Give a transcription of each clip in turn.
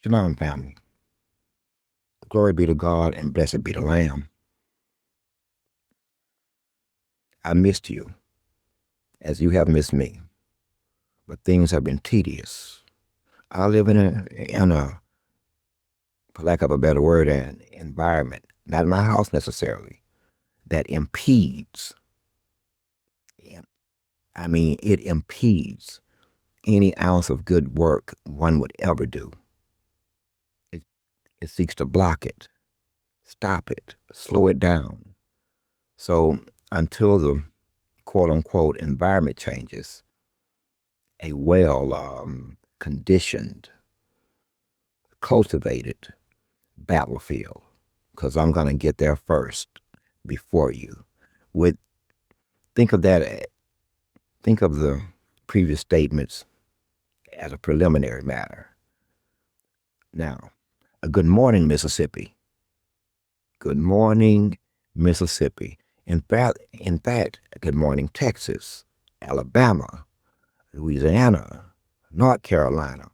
Shalom, family. Glory be to God and blessed be the Lamb. I missed you as you have missed me, but things have been tedious. I live in a, for lack of a better word, an environment, not my house necessarily, that impedes. I mean, it impedes any ounce of good work one would ever do. It, it seeks to block it, stop it, slow it down. So until the quote unquote environment changes, a well conditioned, cultivated battlefield, because I'm going to get there first before you. With think of that. Think of the previous statements as a preliminary matter. Now, a good morning, Mississippi. Good morning, Mississippi. In fact, good morning, Texas, Alabama, Louisiana, North Carolina,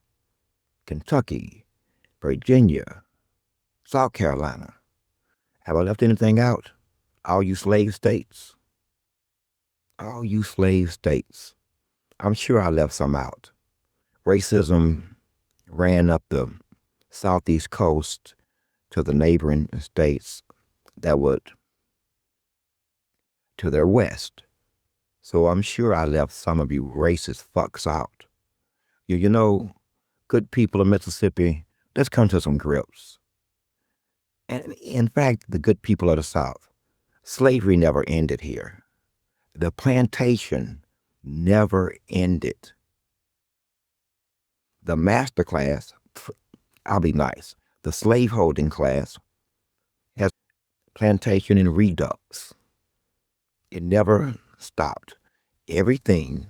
Kentucky, Virginia, South Carolina. Have I left anything out? All you slave states. All you slave states. I'm sure I left some out. Racism ran up the southeast coast to the neighboring states that would to their west. So I'm sure I left some of you racist fucks out. You know, good people of Mississippi, let's come to some grips. And in fact, the good people of the South, slavery never ended here. The plantation never ended. The master class, I'll be nice, the slaveholding class has plantation in redux. It never stopped. Everything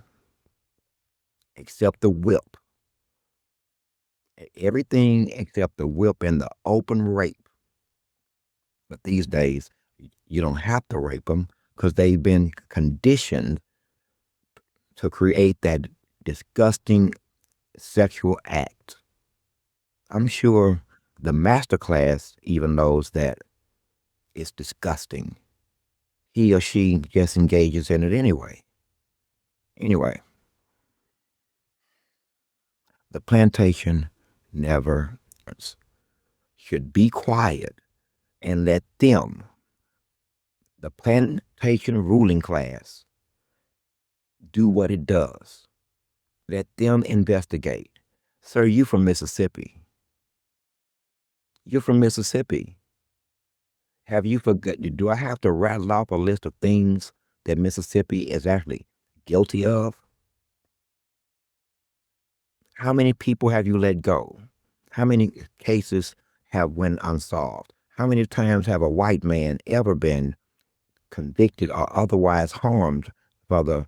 except the whip. Everything except the whip and the open rape. But these days, you don't have to rape them because they've been conditioned to create that disgusting sexual act. I'm sure the master class even knows that it's disgusting. He or she just engages in it anyway. Anyway, the plantation never should be quiet and let them, the plantation ruling class, do what it does. Let them investigate. Sir, you from Mississippi. You're from Mississippi. Have you forgotten? Do I have to rattle off a list of things that Mississippi is actually guilty of? How many people have you let go? How many cases have went unsolved? How many times have a white man ever been convicted or otherwise harmed for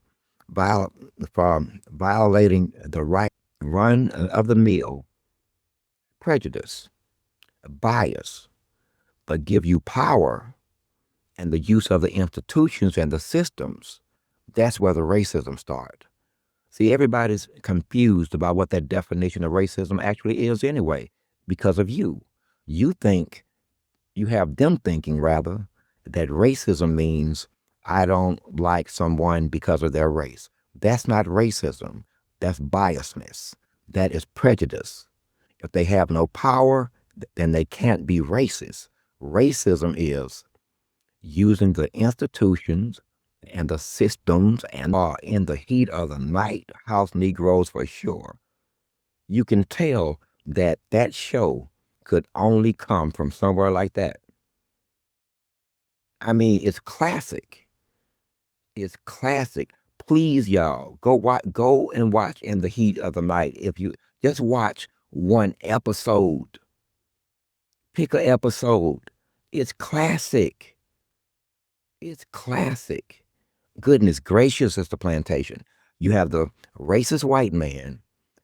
for violating the right run of the mill? Prejudice, bias, but give you power and the use of the institutions and the systems. That's where the racism starts. See, everybody's confused about what that definition of racism actually is anyway, because of you. You have them thinking rather, that racism means I don't like someone because of their race. That's not racism. That's biasness. That is prejudice. If they have no power, then they can't be racist. Racism is using the institutions and the systems and in the heat of the night, house Negroes for sure. You can tell that that show could only come from somewhere like that. I mean, it's classic. It's classic. Please, y'all, go and watch In the Heat of the Night. If you just watch one episode, pick an episode. It's classic. It's classic. Goodness gracious, it's the plantation. You have the racist white man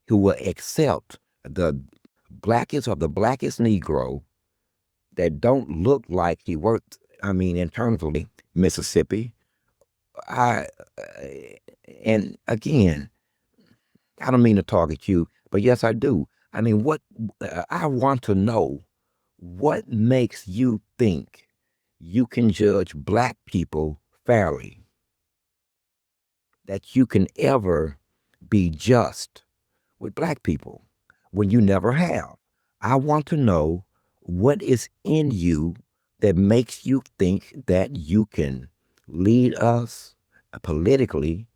who will accept the blackest of the blackest Negro that don't look like he worked, I mean, in terms of Mississippi. I and again, I don't mean to target you, but yes, I do. I mean, I want to know what makes you think you can judge black people fairly, that you can ever be just with black people when you never have. I want to know what is in you that makes you think that you can lead us politically,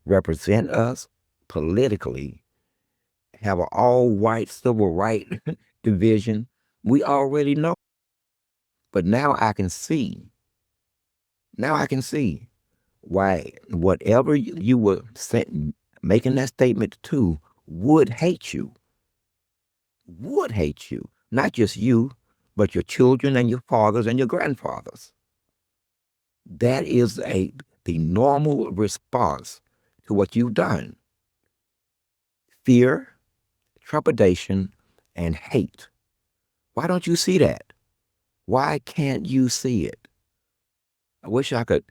represent us politically, have an all white civil rights division. We already know. But now I can see why whatever you were making that statement to would hate you, not just you, but your children and your fathers and your grandfathers. That is the normal response to what you've done. Fear, trepidation, and hate. Why don't you see that? Why can't you see it? I wish I could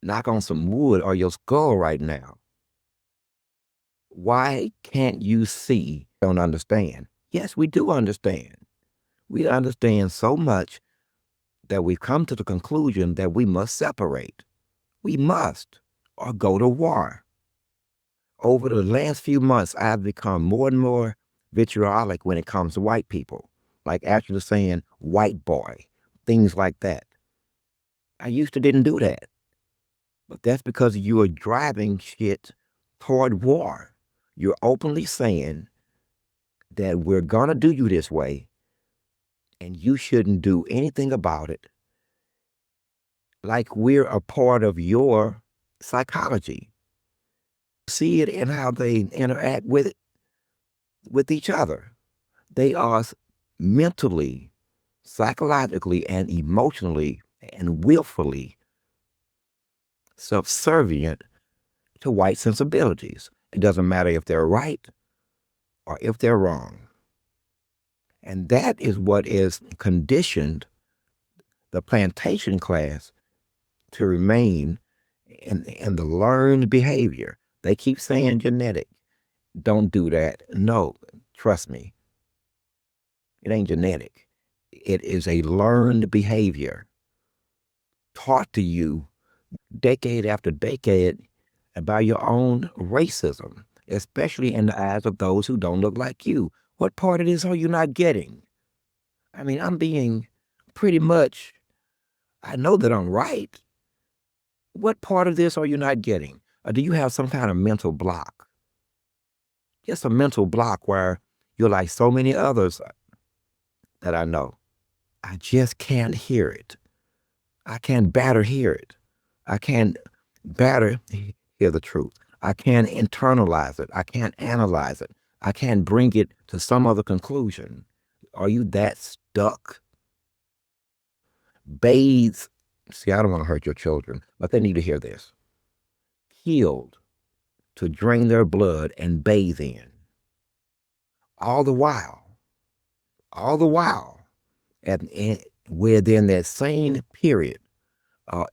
knock on some wood or your skull right now. Why can't you see? Don't understand. Yes, we do understand. We understand so much that we've come to the conclusion that we must separate. We must, or go to war. Over the last few months, I've become more and more vitriolic when it comes to white people, like actually saying white boy, things like that. I used to didn't do that, but that's because you are driving shit toward war. You're openly saying that we're gonna do you this way, and you shouldn't do anything about it, like we're a part of your psychology. See it in how they interact with each other. They are mentally, psychologically, and emotionally and willfully subservient to white sensibilities. It doesn't matter if they're right or if they're wrong. And that is what is conditioned the plantation class to remain in the learned behavior. They keep saying genetic. Don't do that. No, trust me, it ain't genetic. It is a learned behavior taught to you decade after decade by your own racism, especially in the eyes of those who don't look like you. What part of this are you not getting? I mean, I'm being pretty much, I know that I'm right. What part of this are you not getting? Or do you have some kind of mental block? Just a mental block where you're like so many others that I know. I just can't hear it. I can't better hear it. I can't better hear the truth. I can't internalize it. I can't analyze it. I can't bring it to some other conclusion. Are you that stuck? Bathes, see, I don't want to hurt your children, but they need to hear this. Healed to drain their blood and bathe in. All the while, all the while, and within that same period, uh,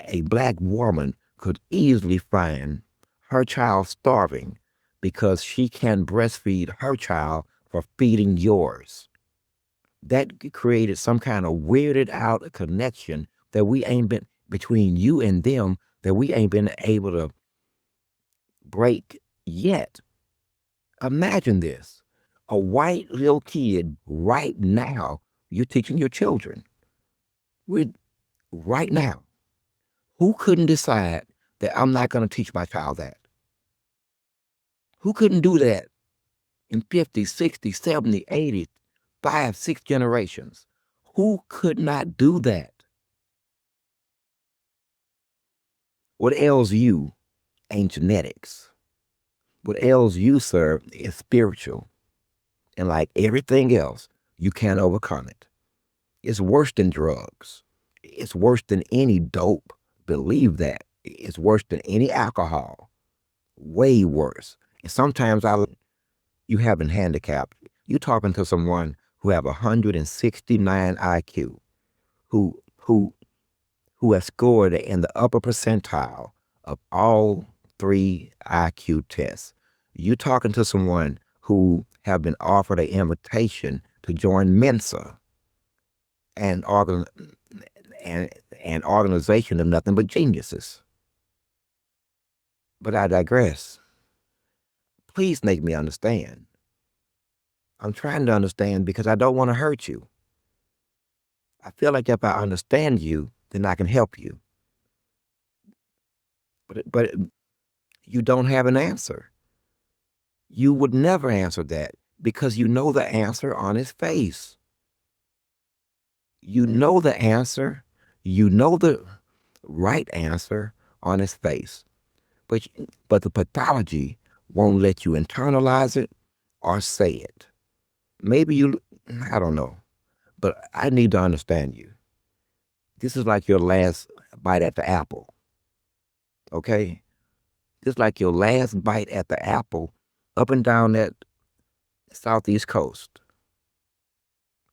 a black woman could easily find her child starving because she can breastfeed her child for feeding yours. That created some kind of weirded out connection that we ain't been between you and them that we ain't been able to break yet. Imagine this. A white little kid right now, you're teaching your children. Right now. Who couldn't decide that I'm not going to teach my child that? Who couldn't do that in 50, 60, 70, 80, 5, 6 generations? Who could not do that? What ails you ain't genetics. What ails you, sir, is spiritual. And like everything else, you can't overcome it. It's worse than drugs. It's worse than any dope. Believe that. It's worse than any alcohol. Way worse. And sometimes you have been handicapped. You're talking to someone who have 169 IQ, who who who has scored in the upper percentile of all 3 IQ tests. You're talking to someone who have been offered an invitation to join Mensa, an, organ, an, an organization of nothing but geniuses. But I digress. Please make me understand. I'm trying to understand because I don't want to hurt you. I feel like if I understand you, then I can help you. But you don't have an answer. You would never answer that because you know the answer on his face. You know the answer. You know the right answer on his face. But the pathology won't let you internalize it or say it. Maybe you, I don't know, but I need to understand you. This is like your last bite at the apple, okay? This is like your last bite at the apple up and down that southeast coast.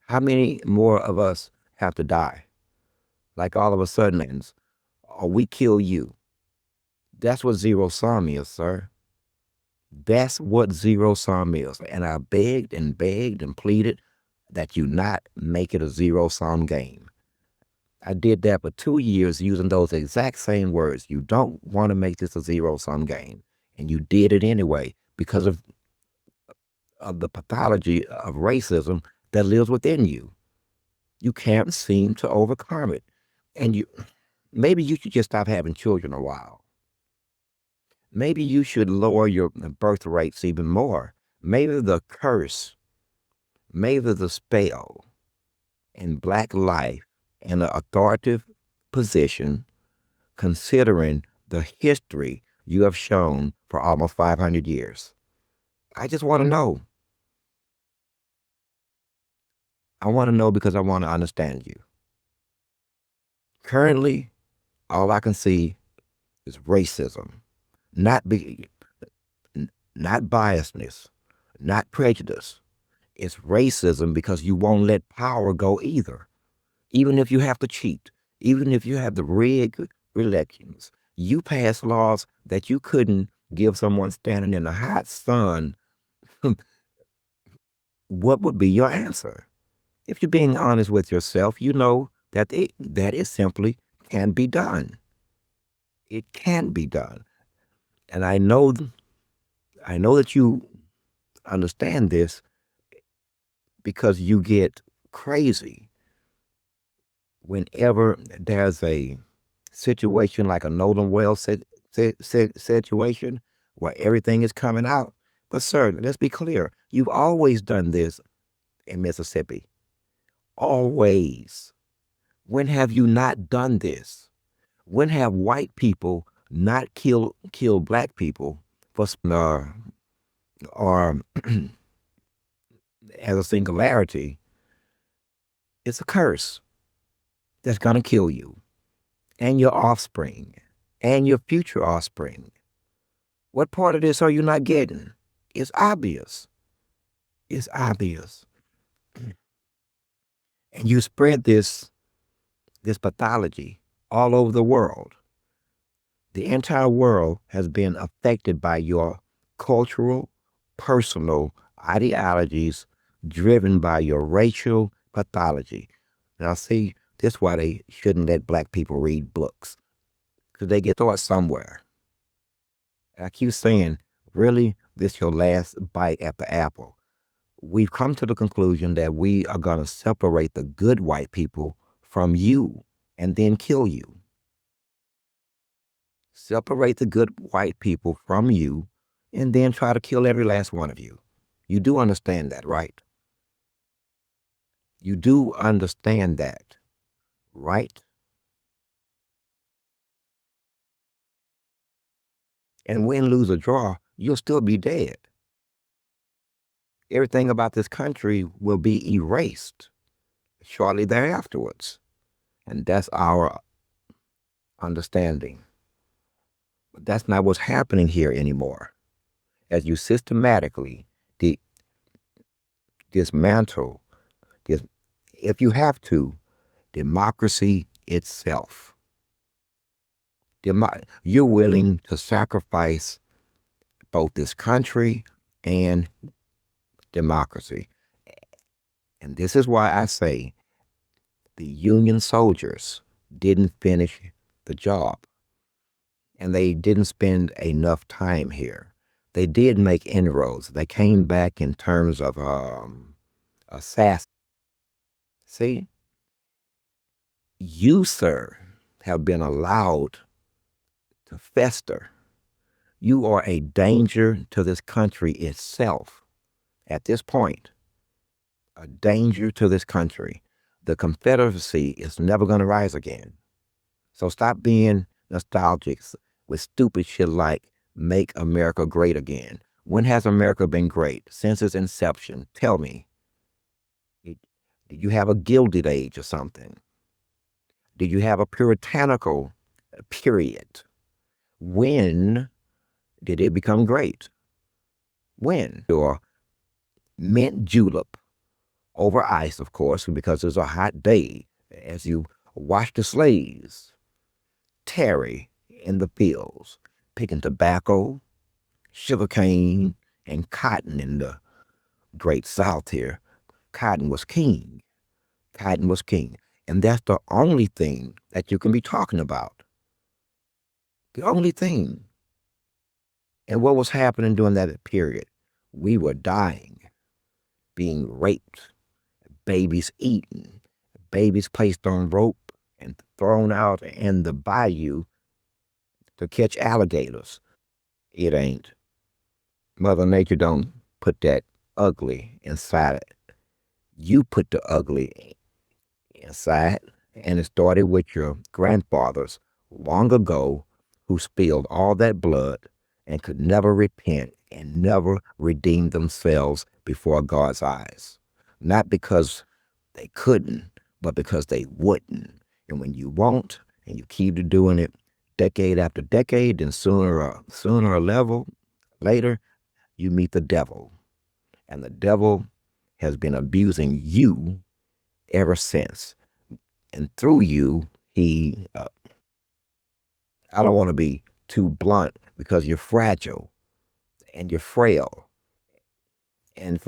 How many more of us have to die? Like all of a sudden, or we kill you. That's what zero sum is, sir. That's what zero sum is. And I begged and pleaded that you not make it a zero sum game. I did that for 2 years using those exact same words. You don't want to make this a zero sum game. And you did it anyway because of the pathology of racism that lives within you. You can't seem to overcome it. And maybe you should just stop having children a while. Maybe you should lower your birth rates even more. Maybe the curse, maybe the spell in Black life and an authoritative position, considering the history you have shown for almost 500 years. I just want to know. I want to know because I want to understand you. Currently, all I can see is racism, not not biasness, not prejudice. It's racism because you won't let power go either. Even if you have to cheat, even if you have to rig elections, you pass laws that you couldn't give someone standing in the hot sun. What would be your answer? If you're being honest with yourself, you know that it simply can be done. It can be done. And I know that you understand this because you get crazy whenever there's a situation like a Nolan Well situation where everything is coming out. But sir, let's be clear. You've always done this in Mississippi. Always. When have you not done this? When have white people not killed black people for or as a singularity? It's a curse that's gonna kill you and your offspring and your future offspring. What part of this are you not getting? It's obvious. It's obvious. And you spread this pathology all over the world. The entire world has been affected by your cultural, personal ideologies driven by your racial pathology. Now, see, this is why they shouldn't let black people read books, because they get taught somewhere. I keep saying, really, this your last bite at the apple. We've come to the conclusion that we are going to separate the good white people from you and then kill you. Separate the good white people from you and then try to kill every last one of you. You do understand that, right? You do understand that, right? And win, lose, or draw, you'll still be dead. Everything about this country will be erased shortly thereafterwards. And that's our understanding. But that's not what's happening here anymore. As you systematically dismantle, if you have to, democracy itself. You're willing to sacrifice both this country and democracy. And this is why I say the Union soldiers didn't finish the job, and they didn't spend enough time here. They did make inroads. They came back in terms of assassin. See, you, sir, have been allowed to fester. You are a danger to this country itself at this point, a danger to this country. The Confederacy is never going to rise again. So stop being nostalgic with stupid shit like make America great again. When has America been great? Since its inception. Tell me. Did you have a Gilded Age or something? Did you have a puritanical period? When did it become great? When? Or mint julep over ice, of course, because it's a hot day as you watch the slaves tarry in the fields, picking tobacco, sugarcane, and cotton in the great South here. Cotton was king. Cotton was king. And that's the only thing that you can be talking about. The only thing. And what was happening during that period? We were dying, being raped, babies eaten, babies placed on rope and thrown out in the bayou to catch alligators. It ain't. Mother Nature don't put that ugly inside it. You put the ugly inside, and it started with your grandfathers long ago who spilled all that blood and could never repent and never redeem themselves before God's eyes. Not because they couldn't, but because they wouldn't. And when you won't and you keep doing it decade after decade, then sooner or later, you meet the devil. And the devil has been abusing you ever since. And through you, I don't want to be too blunt because you're fragile and you're frail and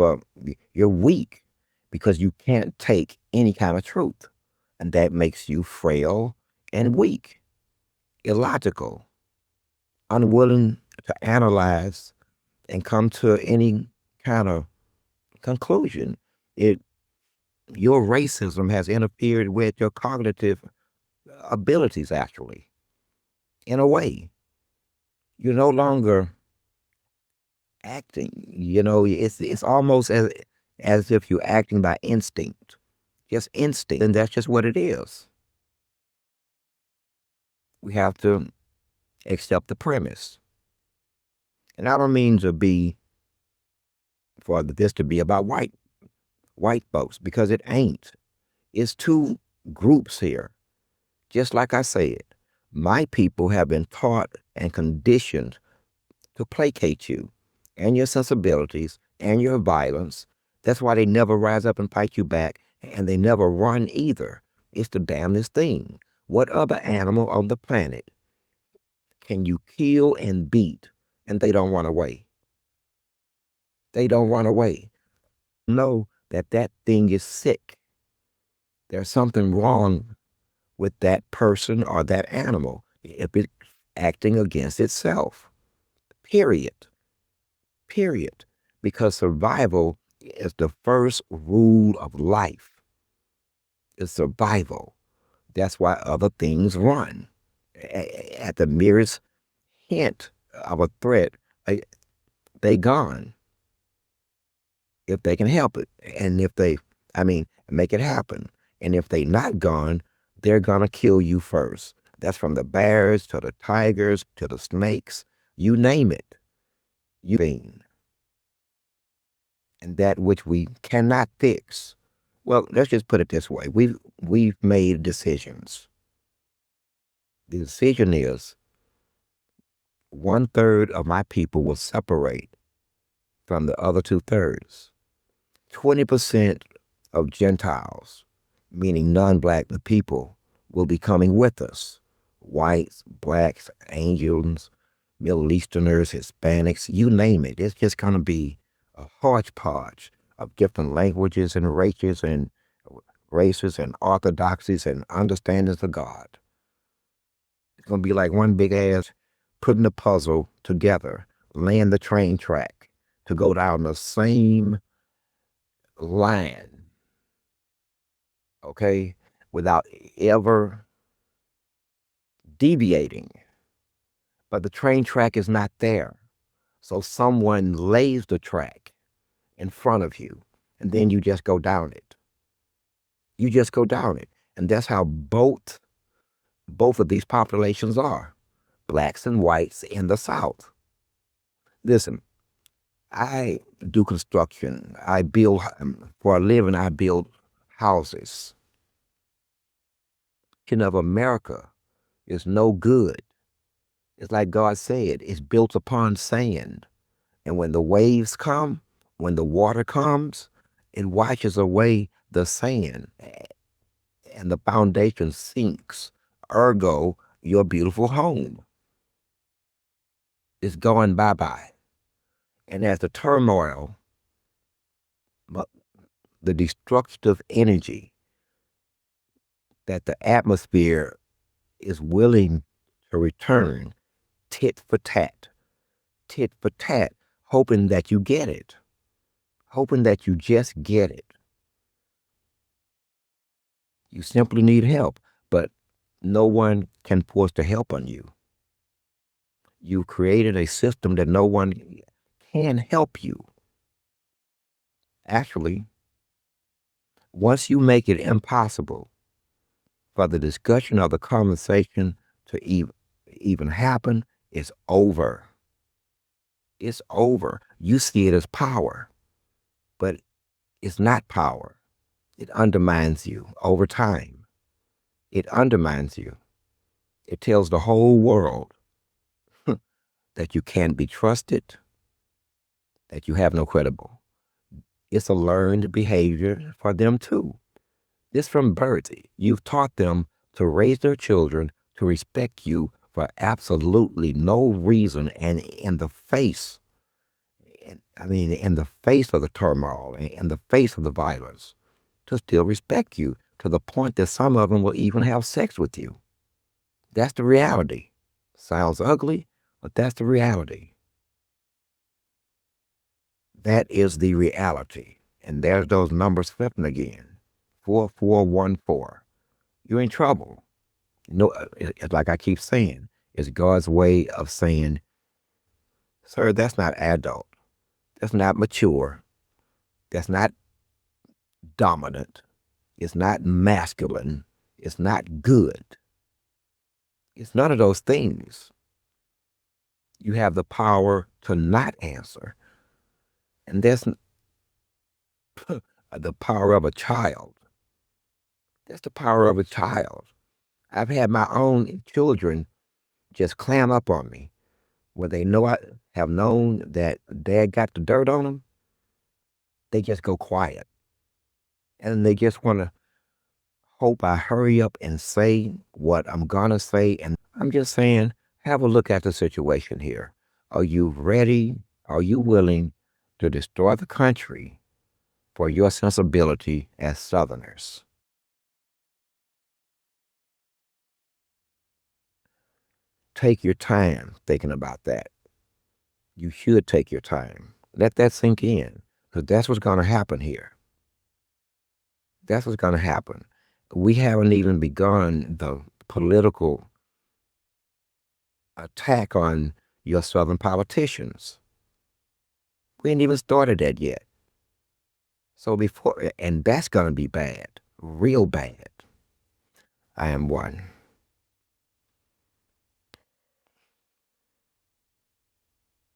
you're weak because you can't take any kind of truth. And that makes you frail and weak, illogical, unwilling to analyze and come to any kind of conclusion. Your racism has interfered with your cognitive abilities, actually. In a way, you're no longer acting. It's almost as if you're acting by instinct, just instinct, and that's just what it is. We have to accept the premise, and I don't mean for this to be about white folks because it ain't. It's two groups here. Just like I said, my people have been taught and conditioned to placate you and your sensibilities and your violence. That's why they never rise up and fight you back, and they never run either. It's the damnedest thing. What other animal on the planet can you kill and beat and they don't run away? They don't run away. Know that that thing is sick. There's something wrong with that person or that animal if it's acting against itself. Period. Period. Because survival is the first rule of life. It's survival. That's why other things run. At the merest hint of a threat, they gone. If they can help it. And if make it happen. And if they not gone, they're gonna kill you first. That's from the bears to the tigers to the snakes. You name it. And that which we cannot fix. Well, let's just put it this way. We've made decisions. The decision is 1/3 of my people will separate from the other 2/3. 20% of Gentiles, meaning non-black people, will be coming with us. Whites, blacks, Angels, Middle Easterners, Hispanics, you name it. It's just going to be a hodgepodge of different languages and races and orthodoxies and understandings of God. It's going to be like one big ass putting the puzzle together, laying the train track to go down the same line, okay, without ever deviating. But the train track is not there. So someone lays the track in front of you, and then you just go down it. You just go down it. And that's how both of these populations are, blacks and whites in the South. Listen, I do construction. I build, for a living, I build houses. Of America is no good. It's like God said, it's built upon sand. And when the waves come, when the water comes, it washes away the sand and the foundation sinks. Ergo, your beautiful home is going bye-bye. And as the turmoil, the destructive energy that the atmosphere is willing to return tit for tat, hoping that you get it, hoping that you just get it. You simply need help, but no one can force the help on you. You've created a system that no one can help you. Actually, once you make it impossible for the discussion or the conversation to even happen, it's over. It's over. You see it as power, but it's not power. It undermines you over time. It undermines you. It tells the whole world that you can't be trusted, that you have no credible. It's a learned behavior for them too. This from birth. You've taught them to raise their children to respect you for absolutely no reason, and in the face, in the face of the turmoil, in the face of the violence, to still respect you, to the point that some of them will even have sex with you. That's the reality. Sounds ugly, but that's the reality. That is the reality. And there's those numbers flipping again. 4414. You're in trouble. Like I keep saying, it's God's way of saying, sir, that's not adult. That's not mature. That's not dominant. It's not masculine. It's not good. It's none of those things. You have the power to not answer. And that's the power of a child. That's the power of a child. I've had my own children just clam up on me when they know I have known that dad got the dirt on them. They just go quiet. And they just want to hope I hurry up and say what I'm going to say. And I'm just saying, have a look at the situation here. Are you ready? Are you willing to destroy the country for your sensibility as Southerners? Take your time thinking about that. You should take your time. Let that sink in, because that's what's going to happen here. That's what's going to happen. We haven't even begun the political attack on your Southern politicians. We ain't even started that yet. So and that's going to be bad, real bad. I am one.